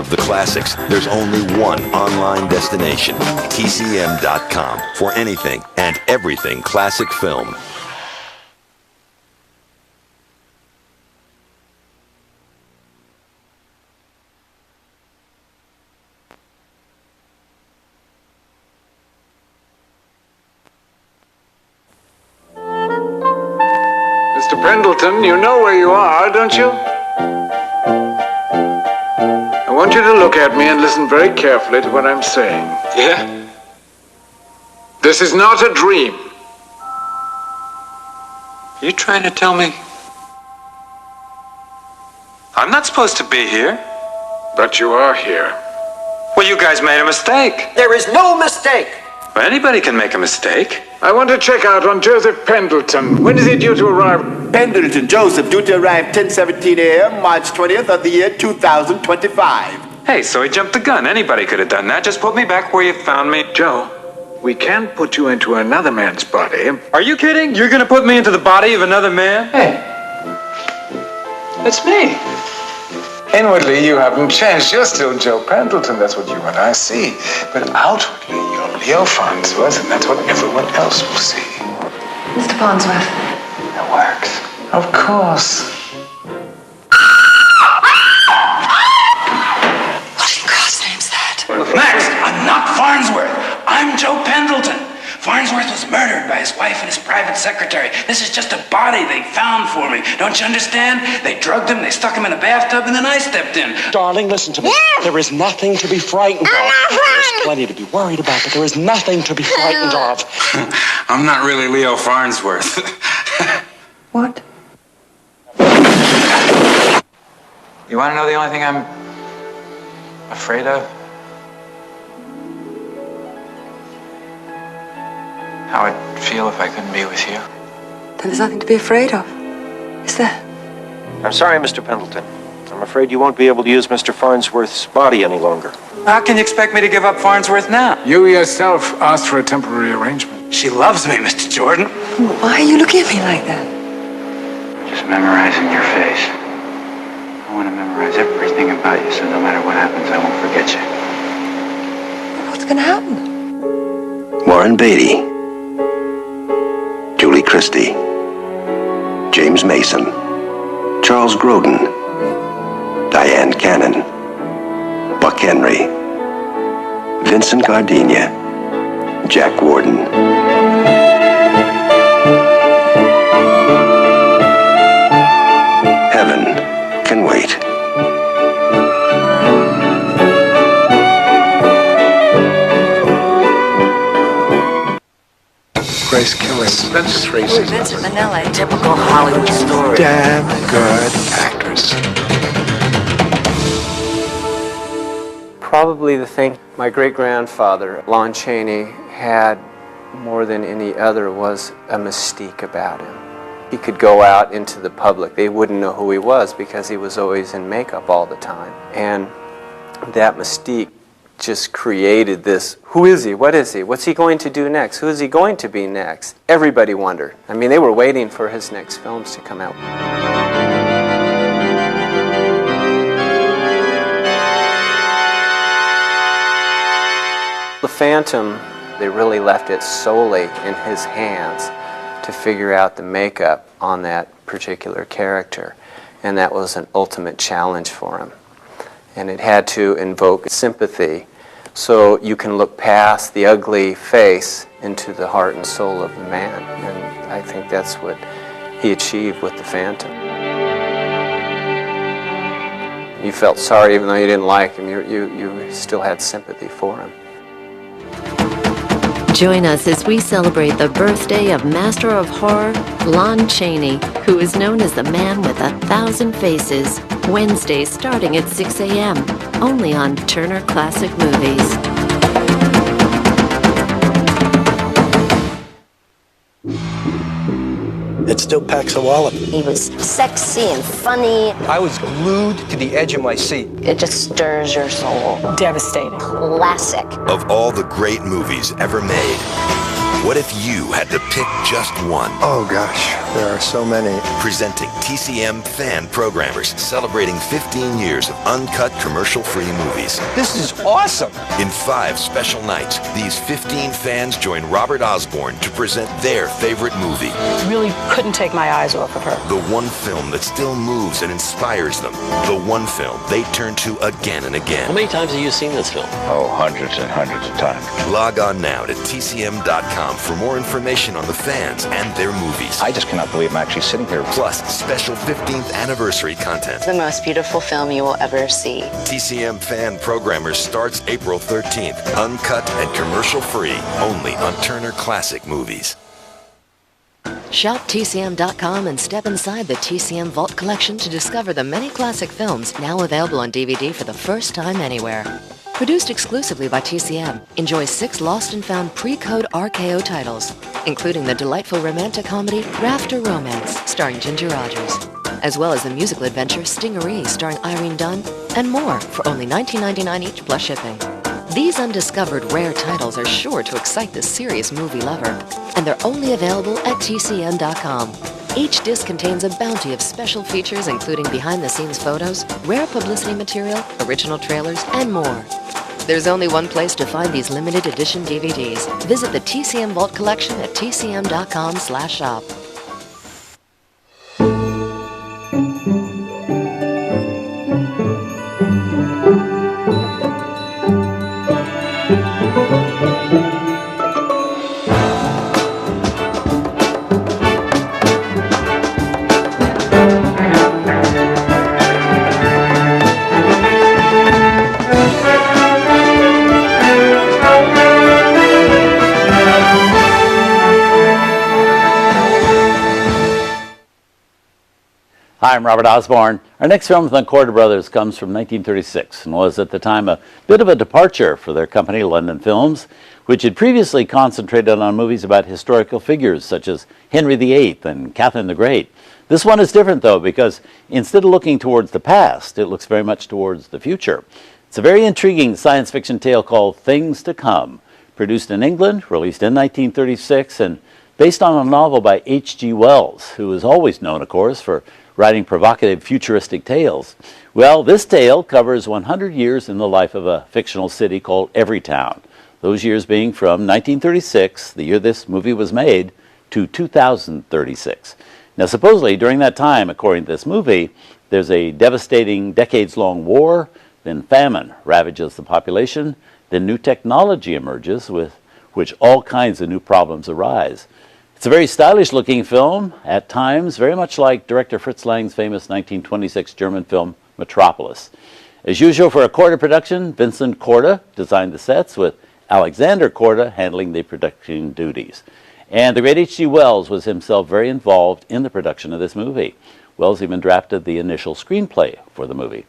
of the classics, there's only one online destination, TCM.com, for anything and everything classic film. Mr. Pendleton, you know where you are, don't you? I want you to look at me and listen very carefully to what I'm saying. Yeah? This is not a dream. Are you trying to tell me I'm not supposed to be here? But you are here. Well, you guys made a mistake. There is no mistake. Well, anybody can make a mistake. I want to check out on Joseph Pendleton. When is he due to arrive? Pendleton Joseph, due to arrive 10:17 a.m., March 20th of the year 2025. Hey, so he jumped the gun. Anybody could have done that. Just put me back where you found me. Joe, we can't put you into another man's body. Are you kidding? You're gonna put me into the body of another man? Hey, it's me. Inwardly, you haven't changed. You're still Joe Pendleton. That's what you and I see. But outwardly, you're Leo Farnsworth, and that's what everyone else will see. Mr. Farnsworth. It works. Of course. What in God's name's that? Max, I'm not Farnsworth. I'm Joe Pendleton. Farnsworth was murdered by his wife and his private secretary. This is just a body they found for me. Don't you understand? They drugged him, they stuck him in a bathtub, and then I stepped in. Darling, listen to me. There is nothing to be frightened of. There's plenty to be worried about, but there is nothing to be frightened of. I'm not really Leo Farnsworth. What? You want to know the only thing I'm afraid of? How I'd feel if I couldn't be with you. Then there's nothing to be afraid of, is there? I'm sorry, Mr. Pendleton. I'm afraid you won't be able to use Mr. Farnsworth's body any longer. How can you expect me to give up Farnsworth now? You yourself asked for a temporary arrangement. She loves me, Mr. Jordan. Why are you looking at me like that? Just memorizing your face. I want to memorize everything about you, so no matter what happens, I won't forget you. What's going to happen? Warren Beatty, Julie Christie, James Mason, Charles Grodin, Diane Cannon, Buck Henry, Vincent Gardenia, Jack Warden. Heaven can wait. Grace Kelly, Spencer Tracy. Vincent Minnelli. Typical Hollywood story. Damn good actors. Probably the thing my great-grandfather, Lon Chaney, had more than any other was a mystique about him. He could go out into the public. They wouldn't know who he was because he was always in makeup all the time. And that mystique just created this, who is he? What is he? What's he going to do next? Who is he going to be next? Everybody wondered. I mean, they were waiting for his next films to come out. The Phantom, they really left it solely in his hands to figure out the makeup on that particular character. And that was an ultimate challenge for him. And it had to invoke sympathy so you can look past the ugly face into the heart and soul of the man. And I think that's what he achieved with the Phantom. You felt sorry even though you didn't like him. You still had sympathy for him. Join us as we celebrate the birthday of Master of Horror, Lon Chaney, who is known as the Man with 1,000 Faces. Wednesday starting at 6 a.m., only on Turner Classic Movies. It still packs a wallop. He was sexy and funny. I was glued to the edge of my seat. It just stirs your soul. Devastating. Classic. Of all the great movies ever made, What if you had to pick just one? Oh gosh, there are so many. Presenting TCM Fan Programmers, celebrating 15 years of uncut commercial-free movies. This is awesome. In 5 special nights, these 15 fans join Robert Osborne to present their favorite movie. Really couldn't take my eyes off of her. The one film that still moves and inspires them. The one film they turn to again and again. How many times have you seen this film? Oh, hundreds and hundreds of times. Log on now to TCM.com for more information on the fans and their movies. I just cannot believe I'm actually sitting here. Plus, special 15th anniversary content. The most beautiful film you will ever see. TCM Fan Programmers starts April 13th. Uncut and commercial-free. Only on Turner Classic Movies. Shop TCM.com and step inside the TCM Vault collection to discover the many classic films now available on DVD for the first time anywhere. Produced exclusively by TCM, enjoy 6 lost and found pre-code RKO titles, including the delightful romantic comedy Rafter Romance, starring Ginger Rogers, as well as the musical adventure Stingery, starring Irene Dunn, and more for only $19.99 each plus shipping. These undiscovered rare titles are sure to excite the serious movie lover, and they're only available at TCM.com. Each disc contains a bounty of special features including behind-the-scenes photos, rare publicity material, original trailers, and more. There's only one place to find these limited edition DVDs. Visit the TCM Vault collection at tcm.com/shop. Hi, I'm Robert Osborne. Our next film with the Corda Brothers comes from 1936 and was at the time a bit of a departure for their company, London Films, which had previously concentrated on movies about historical figures such as Henry VIII and Catherine the Great. This one is different, though, because instead of looking towards the past, it looks very much towards the future. It's a very intriguing science fiction tale called Things to Come, produced in England, released in 1936, and based on a novel by H.G. Wells, who is always known, of course, for writing provocative futuristic tales. Well, this tale covers 100 years in the life of a fictional city called Everytown, those years being from 1936, the year this movie was made, to 2036. Now, supposedly, during that time, according to this movie, there's a devastating decades-long war, then famine ravages the population, then new technology emerges with which all kinds of new problems arise. It's a very stylish-looking film, at times very much like director Fritz Lang's famous 1926 German film Metropolis. As usual for a Corda production, Vincent Corda designed the sets with Alexander Corda handling the production duties. And the great H.G. Wells was himself very involved in the production of this movie. Wells even drafted the initial screenplay for the movie.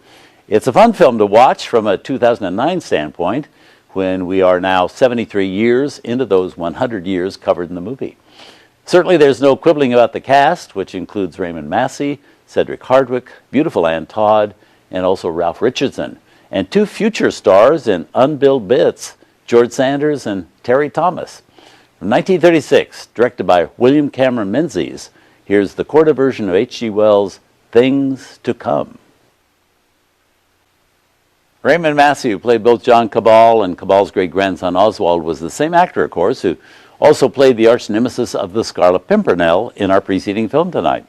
It's a fun film to watch from a 2009 standpoint, when we are now 73 years into those 100 years covered in the movie. Certainly there's no quibbling about the cast, which includes Raymond Massey, Cedric Hardwicke, beautiful Ann Todd, and also Ralph Richardson, and 2 future stars in unbilled bits, George Sanders and Terry Thomas. From 1936, directed by William Cameron Menzies, here's the Corda version of H.G. Wells' Things to Come. Raymond Massey, who played both John Cabal and Cabal's great-grandson Oswald, was the same actor, of course, who also played the arch-nemesis of the Scarlet Pimpernel in our preceding film tonight.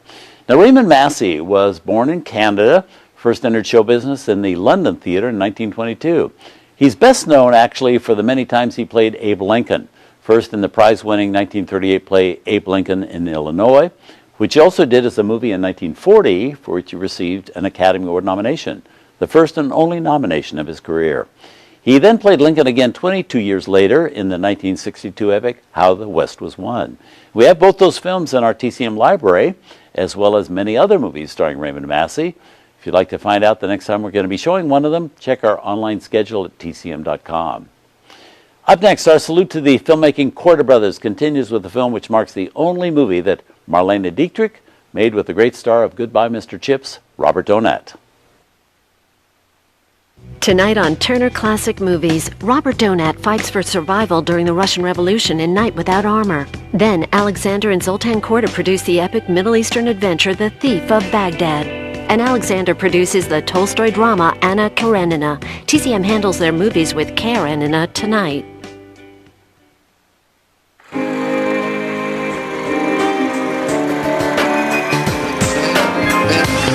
Now, Raymond Massey was born in Canada, first entered show business in the London Theatre in 1922. He's best known, actually, for the many times he played Abe Lincoln, first in the prize-winning 1938 play Abe Lincoln in Illinois, which he also did as a movie in 1940, for which he received an Academy Award nomination, the first and only nomination of his career. He then played Lincoln again 22 years later in the 1962 epic How the West Was Won. We have both those films in our TCM library, as well as many other movies starring Raymond Massey. If you'd like to find out the next time we're going to be showing one of them, check our online schedule at tcm.com. Up next, our salute to the filmmaking Corda Brothers continues with the film which marks the only movie that Marlene Dietrich made with the great star of Goodbye, Mr. Chips, Robert Donat. Tonight on Turner Classic Movies, Robert Donat fights for survival during the Russian Revolution in Night Without Armor. Then Alexander and Zoltan Korda produce the epic Middle Eastern adventure The Thief of Baghdad. And Alexander produces the Tolstoy drama Anna Karenina. TCM handles their movies with Karenina tonight.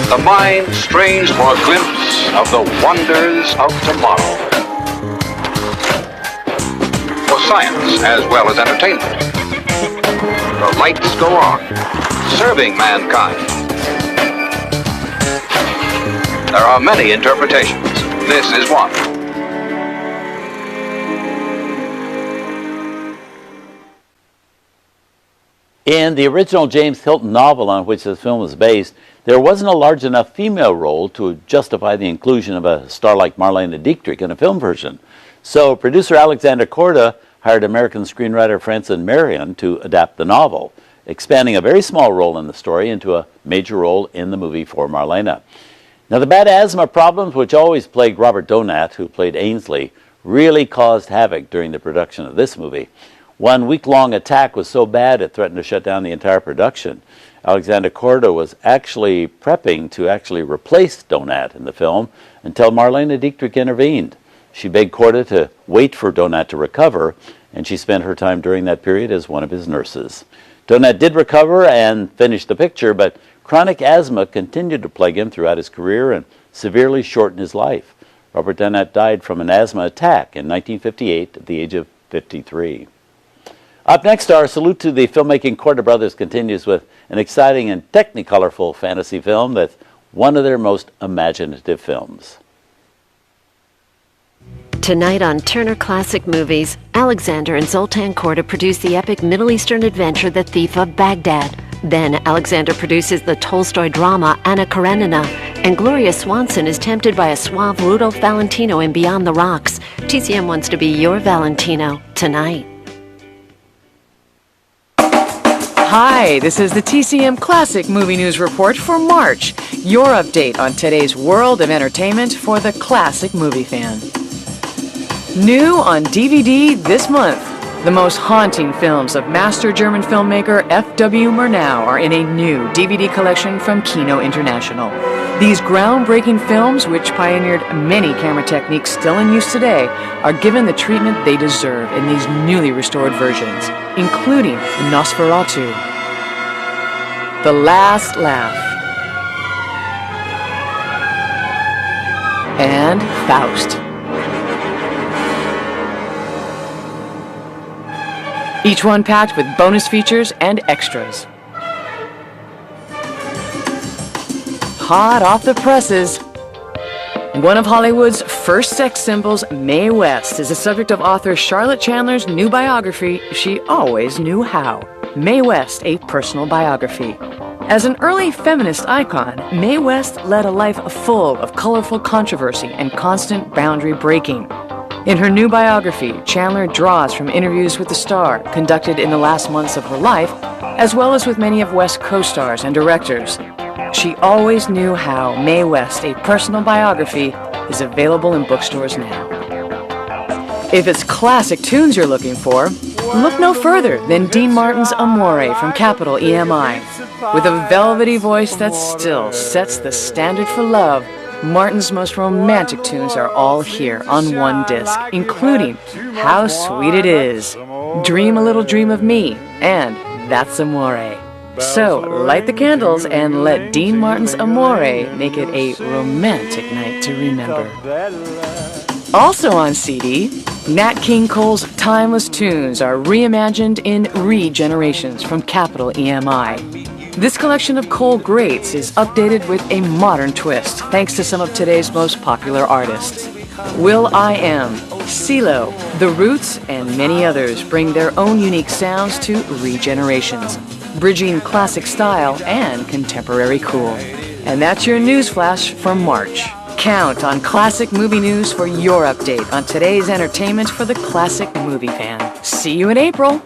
The mind strains for a glimpse of the wonders of tomorrow. For science as well as entertainment. The lights go on, serving mankind. There are many interpretations. This is one. In the original James Hilton novel on which this film was based, there wasn't a large enough female role to justify the inclusion of a star like Marlene Dietrich in a film version. So producer Alexander Korda hired American screenwriter Frances Marion to adapt the novel, expanding a very small role in the story into a major role in the movie for Marlena. Now, the bad asthma problems which always plagued Robert Donat, who played Ainsley, really caused havoc during the production of this movie. One week-long attack was so bad it threatened to shut down the entire production. Alexander Korda was actually prepping to replace Donat in the film until Marlene Dietrich intervened. She begged Korda to wait for Donat to recover, and she spent her time during that period as one of his nurses. Donat did recover and finish the picture, but chronic asthma continued to plague him throughout his career and severely shortened his life. Robert Donat died from an asthma attack in 1958 at the age of 53. Up next, our salute to the filmmaking Korda brothers continues with an exciting and technicolorful fantasy film that's one of their most imaginative films. Tonight on Turner Classic Movies, Alexander and Zoltan Korda produce the epic Middle Eastern adventure The Thief of Baghdad. Then Alexander produces the Tolstoy drama Anna Karenina, and Gloria Swanson is tempted by a suave Rudolph Valentino in Beyond the Rocks. TCM wants to be your Valentino tonight. Hi, this is the TCM Classic Movie News Report for March, your update on today's world of entertainment for the classic movie fan. New on DVD this month, the most haunting films of master German filmmaker F.W. Murnau are in a new DVD collection from Kino International. These groundbreaking films, which pioneered many camera techniques still in use today, are given the treatment they deserve in these newly restored versions, including Nosferatu, The Last Laugh, and Faust. Each one packed with bonus features and extras. Hot off the presses, one of Hollywood's first sex symbols, Mae West, is the subject of author Charlotte Chandler's new biography, She Always Knew How. Mae West, a personal biography. As an early feminist icon, Mae West led a life full of colorful controversy and constant boundary breaking. In her new biography, Chandler draws from interviews with the star conducted in the last months of her life, as well as with many of West's co-stars and directors. She Always Knew How, Mae West, a personal biography, is available in bookstores now. If it's classic tunes you're looking for, look no further than Dean Martin's Amore from Capitol EMI. With a velvety voice that still sets the standard for love, Martin's most romantic tunes are all here on one disc, including How Sweet It Is, Dream a Little Dream of Me, and That's Amore. So, light the candles and let Dean Martin's Amore make it a romantic night to remember. Also on CD, Nat King Cole's timeless tunes are reimagined in Regenerations from Capitol EMI. This collection of Cole greats is updated with a modern twist, thanks to some of today's most popular artists. will.i.am, CeeLo, The Roots, and many others bring their own unique sounds to Regenerations, bridging classic style and contemporary cool. And that's your news flash for March. Count on Classic Movie News for your update on today's entertainment for the classic movie fan. See you in April.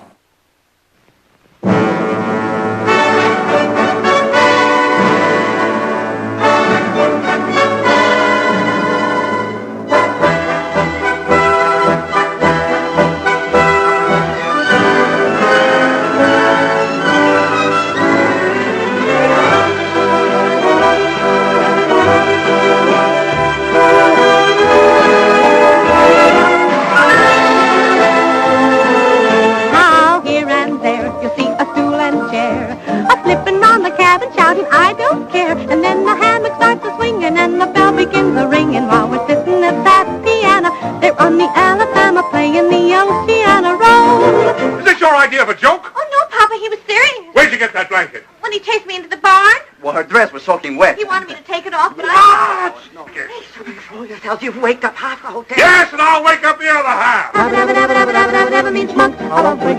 soaking wet. He wanted me to take it off, but What? No, control yourself. You've waked up half the hotel. Yes, and I'll wake up the other half. Dabba means monkey. I love you.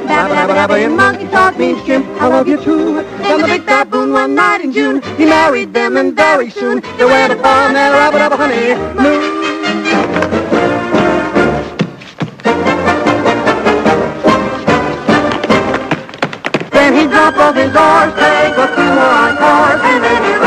Dabba in monkey talk means shrimp. I love you too. Then the big baboon one night in June, he married them, and very soon they went upon their rabba honeymoon. Then he dropped off his oars, take a few more encores, and then he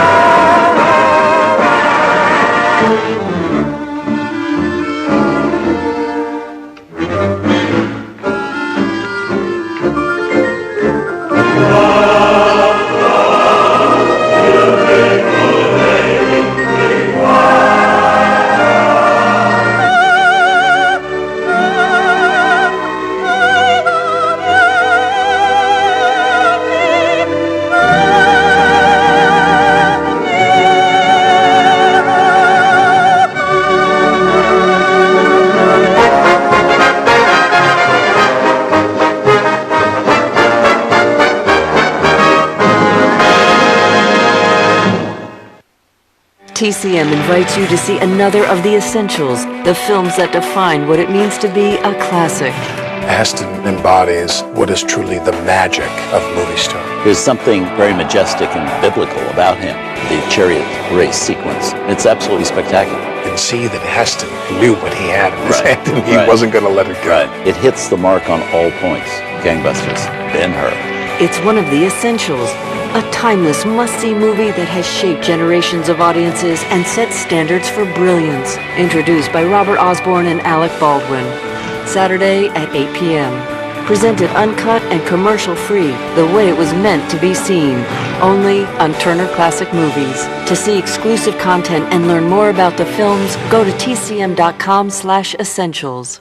TCM invites you to see another of the essentials, the films that define what it means to be a classic. Heston embodies what is truly the magic of movie star. There's something very majestic and biblical about him. The chariot race sequence. It's absolutely spectacular. And see that Heston knew what he had in his hand and he wasn't going to let it go. It hits the mark on all points. Gangbusters. Ben-Hur. It's one of the essentials, a timeless must-see movie that has shaped generations of audiences and set standards for brilliance. Introduced by Robert Osborne and Alec Baldwin. Saturday at 8 p.m. Presented uncut and commercial-free, the way it was meant to be seen. Only on Turner Classic Movies. To see exclusive content and learn more about the films, go to tcm.com/essentials.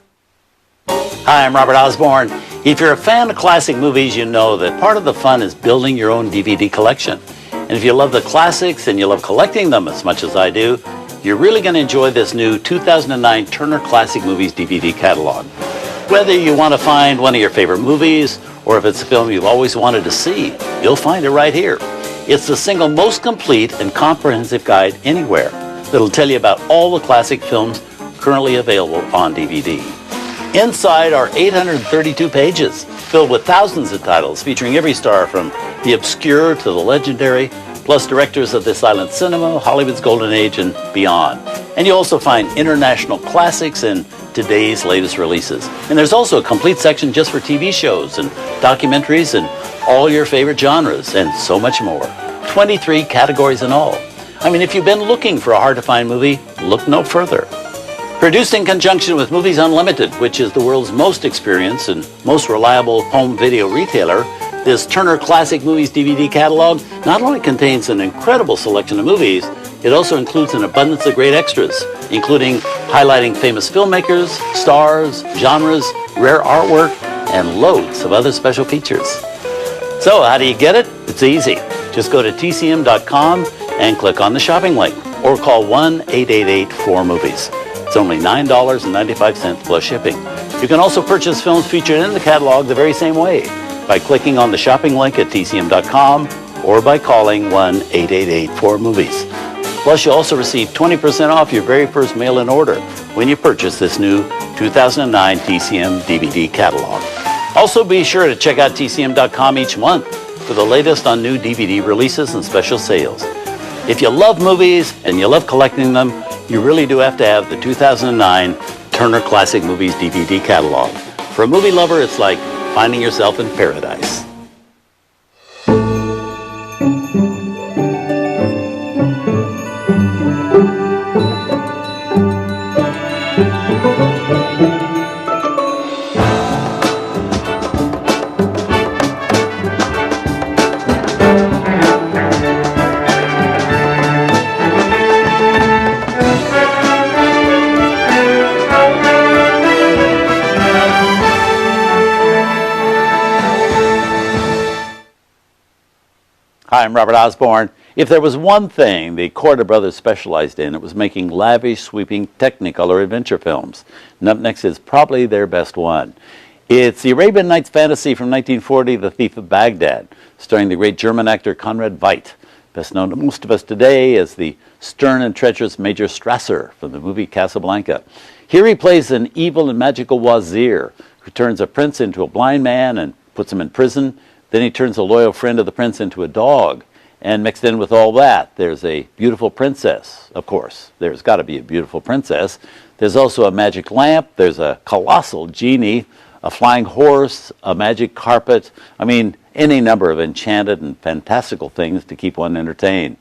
Hi, I'm Robert Osborne. If you're a fan of classic movies, you know that part of the fun is building your own DVD collection. And if you love the classics and you love collecting them as much as I do, you're really going to enjoy this new 2009 Turner Classic Movies DVD catalog. Whether you want to find one of your favorite movies, or if it's a film you've always wanted to see, you'll find it right here. It's the single most complete and comprehensive guide anywhere that'll tell you about all the classic films currently available on DVD. Inside are 832 pages, filled with thousands of titles featuring every star from the obscure to the legendary, plus directors of the silent cinema, Hollywood's golden age, and beyond. And you also find international classics and today's latest releases. And there's also a complete section just for TV shows and documentaries and all your favorite genres and so much more. 23 categories in all. I mean, if you've been looking for a hard-to-find movie, look no further. Produced in conjunction with Movies Unlimited, which is the world's most experienced and most reliable home video retailer, this Turner Classic Movies DVD catalog not only contains an incredible selection of movies, it also includes an abundance of great extras, including highlighting famous filmmakers, stars, genres, rare artwork, and loads of other special features. So how do you get it? It's easy. Just go to tcm.com and click on the shopping link, or call 1-888-4MOVIES. It's only $9.95 plus shipping. You can also purchase films featured in the catalog the very same way by clicking on the shopping link at tcm.com or by calling 1-888-4MOVIES. Plus, you'll also receive 20% off your very first mail-in order when you purchase this new 2009 TCM DVD catalog. Also, be sure to check out tcm.com each month for the latest on new DVD releases and special sales. If you love movies and you love collecting them, you really do have to have the 2009 Turner Classic Movies DVD catalog. For a movie lover, it's like finding yourself in paradise. Hi, I'm Robert Osborne. If there was one thing the Corda brothers specialized in, it was making lavish, sweeping Technicolor adventure films. And up next is probably their best one. It's the Arabian Nights fantasy from 1940, The Thief of Baghdad, starring the great German actor Conrad Veidt. best known to most of us today as the stern and treacherous Major Strasser from the movie Casablanca. Here he plays an evil and magical wazir who turns a prince into a blind man and puts him in prison. Then he turns a loyal friend of the prince into a dog. And mixed in with all that, there's a beautiful princess. Of course, there's got to be a beautiful princess. There's also a magic lamp. There's a colossal genie, a flying horse, a magic carpet. I mean, any number of enchanted and fantastical things to keep one entertained.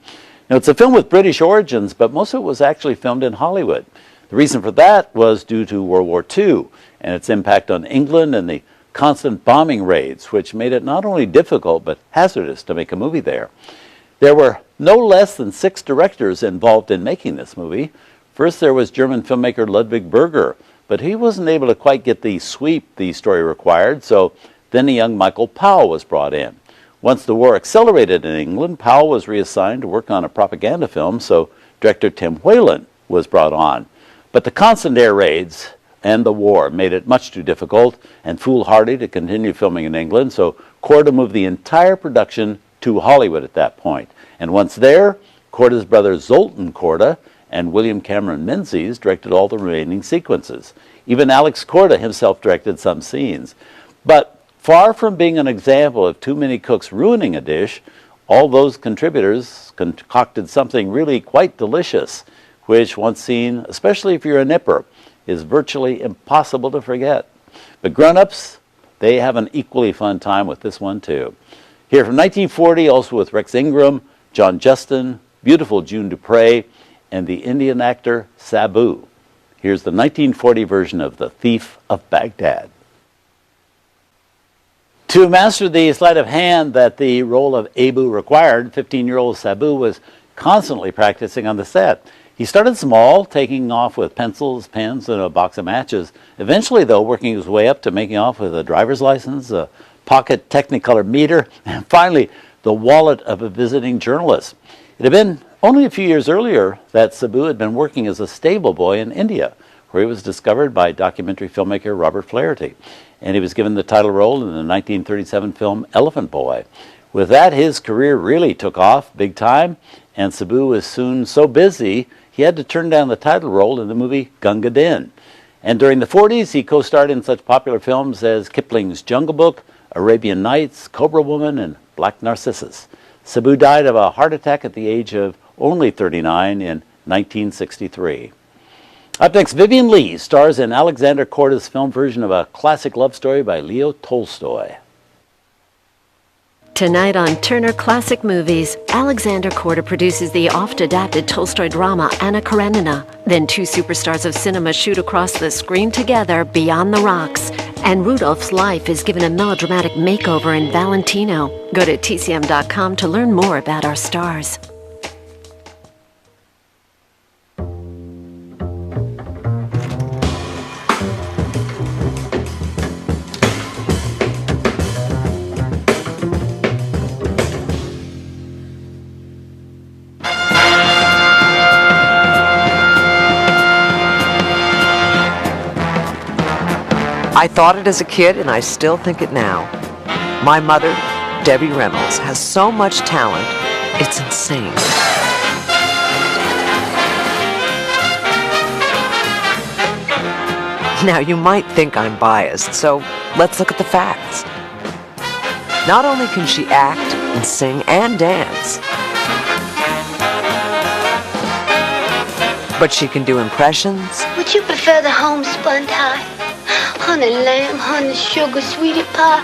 Now, it's a film with British origins, but most of it was actually filmed in Hollywood. The reason for that was due to World War II and its impact on England and the constant bombing raids, which made it not only difficult but hazardous to make a movie there. There were no less than 6 directors involved in making this movie. First, there was German filmmaker Ludwig Berger, but he wasn't able to quite get the sweep the story required, so then a young Michael Powell was brought in. Once the war accelerated in England, Powell was reassigned to work on a propaganda film, so director Tim Whalen was brought on. But the constant air raids and the war made it much too difficult and foolhardy to continue filming in England, so Korda moved the entire production to Hollywood at that point. And once there, Korda's brother Zoltan Korda and William Cameron Menzies directed all the remaining sequences. Even Alex Korda himself directed some scenes. But far from being an example of too many cooks ruining a dish, all those contributors concocted something really quite delicious, which once seen, especially if you're a nipper, is virtually impossible to forget. But grown-ups, they have an equally fun time with this one too. Here from 1940, also with Rex Ingram, John Justin, beautiful June Dupre, and the Indian actor Sabu. Here's the 1940 version of The Thief of Baghdad. To master the sleight of hand that the role of Abu required, 15-year-old Sabu was constantly practicing on the set. He started small, taking off with pencils, pens, and a box of matches. Eventually, though, working his way up to making off with a driver's license, a pocket Technicolor meter, and finally, the wallet of a visiting journalist. It had been only a few years earlier that Sabu had been working as a stable boy in India, where he was discovered by documentary filmmaker Robert Flaherty, and he was given the title role in the 1937 film Elephant Boy. With that, his career really took off big time, and Sabu was soon so busy he had to turn down the title role in the movie Gunga Din. And during the 40s, he co-starred in such popular films as Kipling's Jungle Book, Arabian Nights, Cobra Woman, and Black Narcissus. Sabu died of a heart attack at the age of only 39 in 1963. Up next, Vivian Lee stars in Alexander Korda's film version of a classic love story by Leo Tolstoy. Tonight on Turner Classic Movies, Alexander Korda produces the oft-adapted Tolstoy drama Anna Karenina. Then 2 superstars of cinema shoot across the screen together Beyond the Rocks. And Rudolph's life is given a melodramatic makeover in Valentino. Go to TCM.com to learn more about our stars. I thought it as a kid, and I still think it now. My mother, Debbie Reynolds, has so much talent, it's insane. Now, you might think I'm biased, so let's look at the facts. Not only can she act and sing and dance, but she can do impressions. Would you prefer the homespun type? Honey lamb, honey sugar, sweetie pie.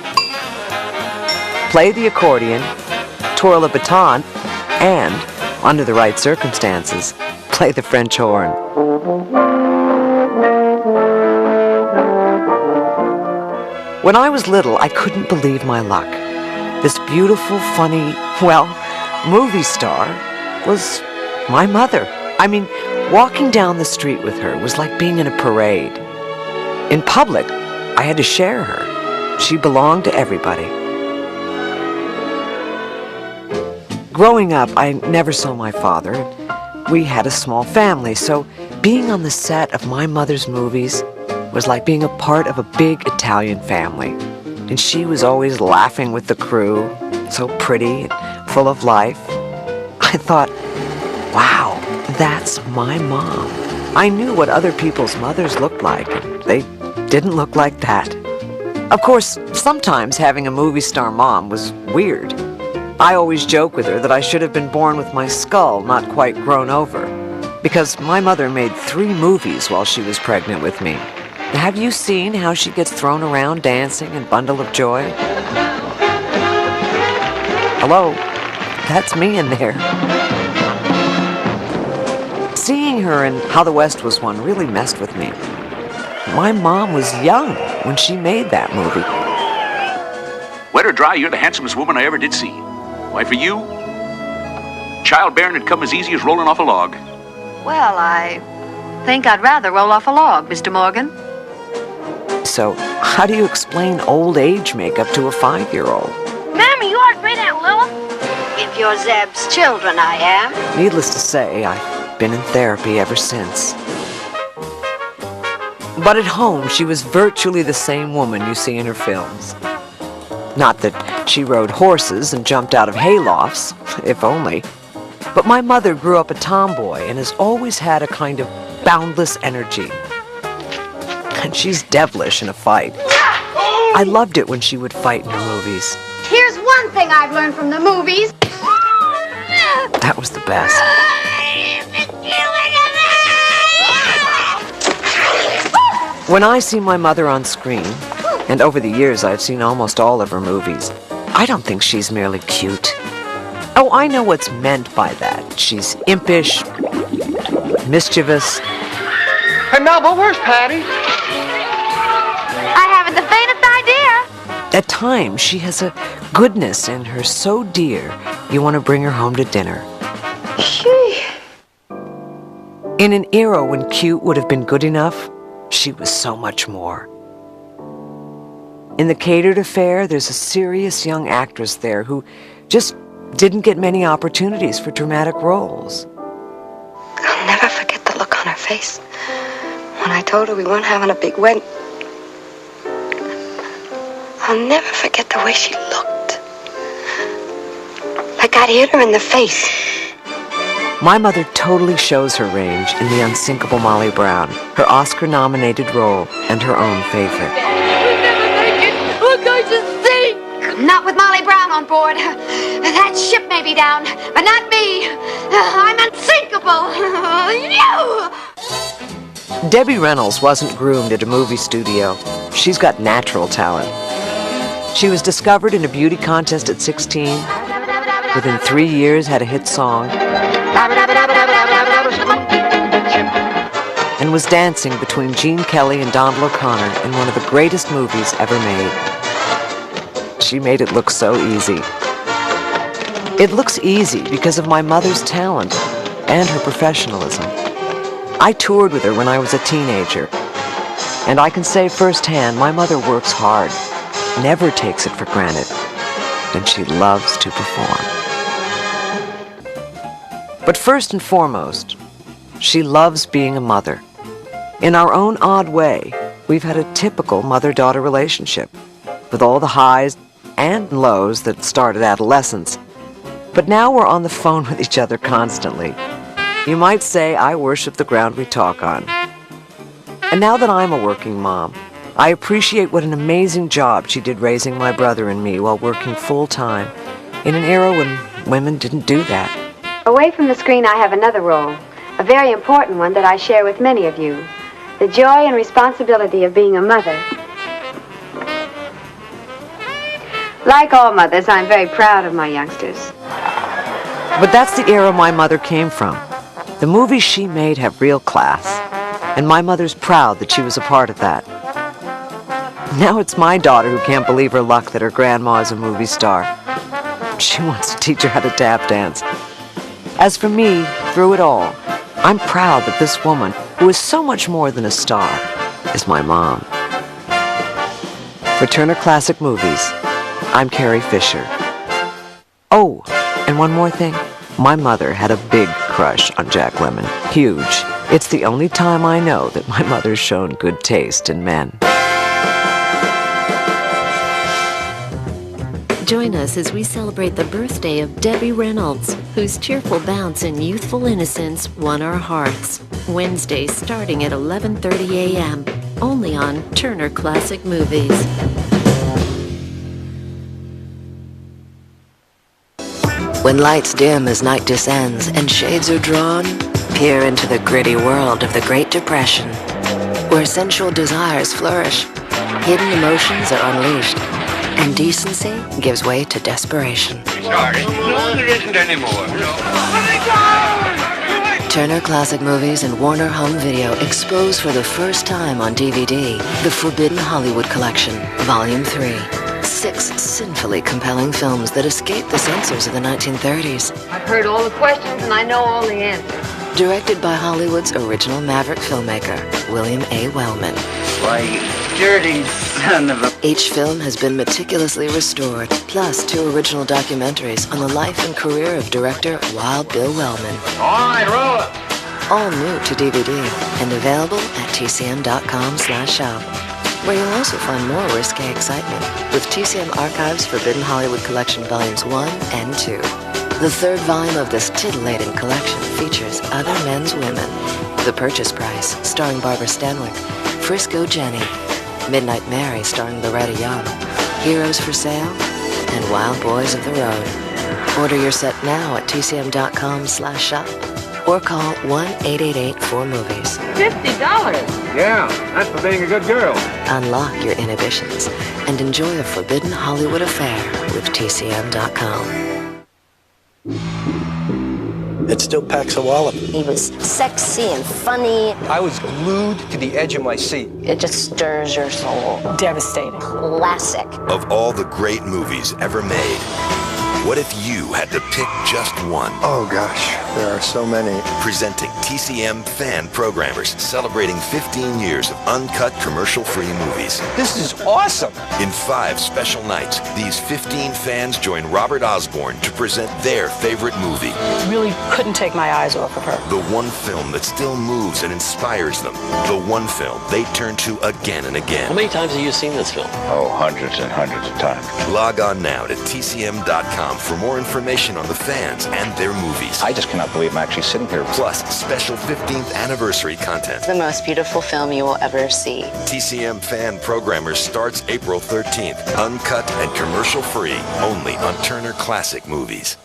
Play the accordion, twirl a baton, and, under the right circumstances, play the French horn. When I was little, I couldn't believe my luck. This beautiful, funny, well, movie star was my mother. I mean, walking down the street with her was like being in a parade. In public, I had to share her. She belonged to everybody. Growing up, I never saw my father. We had a small family, so being on the set of my mother's movies was like being a part of a big Italian family. And she was always laughing with the crew, so pretty and full of life. I thought, wow, that's my mom. I knew what other people's mothers looked like, and they didn't look like that. Of course, sometimes having a movie star mom was weird. I always joke with her that I should have been born with my skull not quite grown over, because my mother made 3 movies while she was pregnant with me. Have you seen how she gets thrown around dancing in Bundle of Joy? Hello, that's me in there. Seeing her in How the West Was Won really messed with me. My mom was young when she made that movie. Wet or dry, you're the handsomest woman I ever did see. Why, for you, childbearing had come as easy as rolling off a log. Well, I think I'd rather roll off a log, Mr. Morgan. So, how do you explain old age makeup to a 5-year-old? Mammy, you are great Aunt Lil. If you're Zeb's children, I am. Needless to say, I've been in therapy ever since. But at home, she was virtually the same woman you see in her films. Not that she rode horses and jumped out of haylofts, if only. But my mother grew up a tomboy and has always had a kind of boundless energy. And she's devilish in a fight. I loved it when she would fight in her movies. Here's one thing I've learned from the movies. That was the best. When I see my mother on screen, and over the years I've seen almost all of her movies, I don't think she's merely cute. Oh, I know what's meant by that. She's impish, mischievous. Hey, Melba, where's Patty? I haven't the faintest idea. At times, she has a goodness in her so dear, you want to bring her home to dinner. In an era when cute would have been good enough, she was so much more. In The Catered Affair, there's a serious young actress there who just didn't get many opportunities for dramatic roles. I'll never forget the look on her face when I told her we weren't having a big wedding. I'll never forget the way she looked. Like I'd hit her in the face. My mother totally shows her range in The Unsinkable Molly Brown, her Oscar-nominated role and her own favorite. We're going to sink! Not with Molly Brown on board. That ship may be down, but not me. I'm unsinkable. You! Debbie Reynolds wasn't groomed at a movie studio. She's got natural talent. She was discovered in a beauty contest at 16. Within 3 years, had a hit song. And was dancing between Gene Kelly and Donald O'Connor in one of the greatest movies ever made. She made it look so easy. It looks easy because of my mother's talent and her professionalism. I toured with her when I was a teenager, and I can say firsthand my mother works hard, never takes it for granted, and she loves to perform. But first and foremost, she loves being a mother. In our own odd way, we've had a typical mother-daughter relationship, with all the highs and lows that start at adolescence. But now we're on the phone with each other constantly. You might say I worship the ground we talk on. And now that I'm a working mom, I appreciate what an amazing job she did raising my brother and me while working full-time, in an era when women didn't do that. Away from the screen, I have another role, a very important one that I share with many of you. The joy and responsibility of being a mother. Like all mothers, I'm very proud of my youngsters. But that's the era my mother came from. The movies she made have real class, and my mother's proud that she was a part of that. Now it's my daughter who can't believe her luck that her grandma is a movie star. She wants to teach her how to tap dance. As for me, through it all, I'm proud that this woman, who is so much more than a star, is my mom. For Turner Classic Movies, I'm Carrie Fisher. Oh, and one more thing. My mother had a big crush on Jack Lemmon. Huge. It's the only time I know that my mother's shown good taste in men. Join us as we celebrate the birthday of Debbie Reynolds, whose cheerful bounce and youthful innocence won our hearts. Wednesday starting at 11:30 a.m., only on Turner Classic Movies. When lights dim as night descends and shades are drawn, peer into the gritty world of the Great Depression, where sensual desires flourish, hidden emotions are unleashed, and decency gives way to desperation. Sorry. No, there isn't anymore. Turner Classic Movies and Warner Home Video expose for the first time on DVD the Forbidden Hollywood Collection, Volume 3. 6 sinfully compelling films that escaped the censors of the 1930s. I've heard all the questions and I know all the answers. Directed by Hollywood's original maverick filmmaker, William A. Wellman. Why, you dirty son of a... Each film has been meticulously restored, plus 2 original documentaries on the life and career of director Wild Bill Wellman. All right, roll it. All new to DVD and available at tcm.com/shop, where you'll also find more risque excitement with TCM Archives Forbidden Hollywood Collection Volumes 1 and 2. The 3rd volume of this titillating collection features Other Men's Women, The Purchase Price, starring Barbara Stanwyck, Frisco Jenny, Midnight Mary, starring Loretta Young, Heroes for Sale, and Wild Boys of the Road. Order your set now at tcm.com/shop or call 1-888-4MOVIES. $50? Yeah, that's for being a good girl. Unlock your inhibitions and enjoy a forbidden Hollywood affair with tcm.com. It still packs a wallop. He was sexy and funny. I was glued to the edge of my seat. It just stirs your soul. Devastating. Classic. Of all the great movies ever made, what if you had to pick just one? Oh gosh, there are so many. Presenting TCM Fan Programmers, celebrating 15 years of uncut commercial-free movies. This is awesome. In 5 special nights, these 15 fans join Robert Osborne to present their favorite movie. Really couldn't take my eyes off of her. The one film that still moves and inspires them. The one film they turn to again and again. How many times have you seen this film? Oh, hundreds and hundreds of times. Log on now to tcm.com for more information on the fans and their movies. I just cannot believe I'm actually sitting here. Plus, special 15th anniversary content. The most beautiful film you will ever see. TCM Fan Programmers starts April 13th. Uncut and commercial-free, only on Turner Classic Movies.